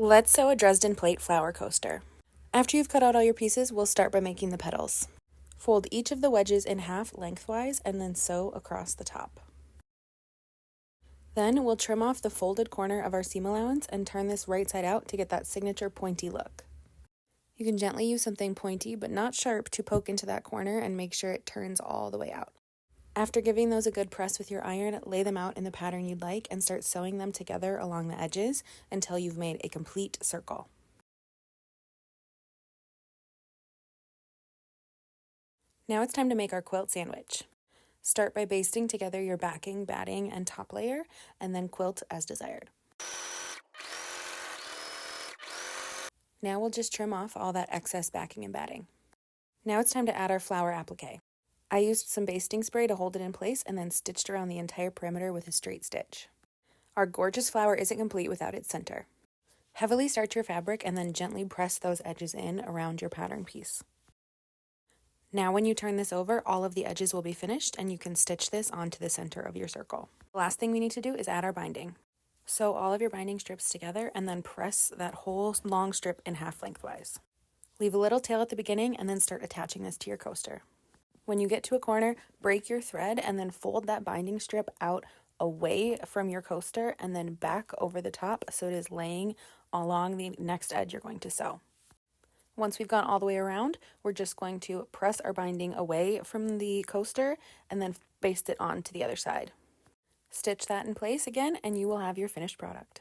Let's sew a Dresden Plate flower coaster. After you've cut out all your pieces, we'll start by making the petals. Fold each of the wedges in half lengthwise and then sew across the top. Then we'll trim off the folded corner of our seam allowance and turn this right side out to get that signature pointy look. You can gently use something pointy but not sharp to poke into that corner and make sure it turns all the way out. After giving those a good press with your iron, lay them out in the pattern you'd like and start sewing them together along the edges until you've made a complete circle. Now it's time to make our quilt sandwich. Start by basting together your backing, batting, and top layer, and then quilt as desired. Now we'll just trim off all that excess backing and batting. Now it's time to add our flower applique. I used some basting spray to hold it in place and then stitched around the entire perimeter with a straight stitch. Our gorgeous flower isn't complete without its center. Heavily starch your fabric and then gently press those edges in around your pattern piece. Now when you turn this over, all of the edges will be finished and you can stitch this onto the center of your circle. The last thing we need to do is add our binding. Sew all of your binding strips together and then press that whole long strip in half lengthwise. Leave a little tail at the beginning and then start attaching this to your coaster. When you get to a corner, break your thread and then fold that binding strip out away from your coaster and then back over the top so it is laying along the next edge you're going to sew. Once we've gone all the way around, we're just going to press our binding away from the coaster and then baste it on to the other side. Stitch that in place again and you will have your finished product.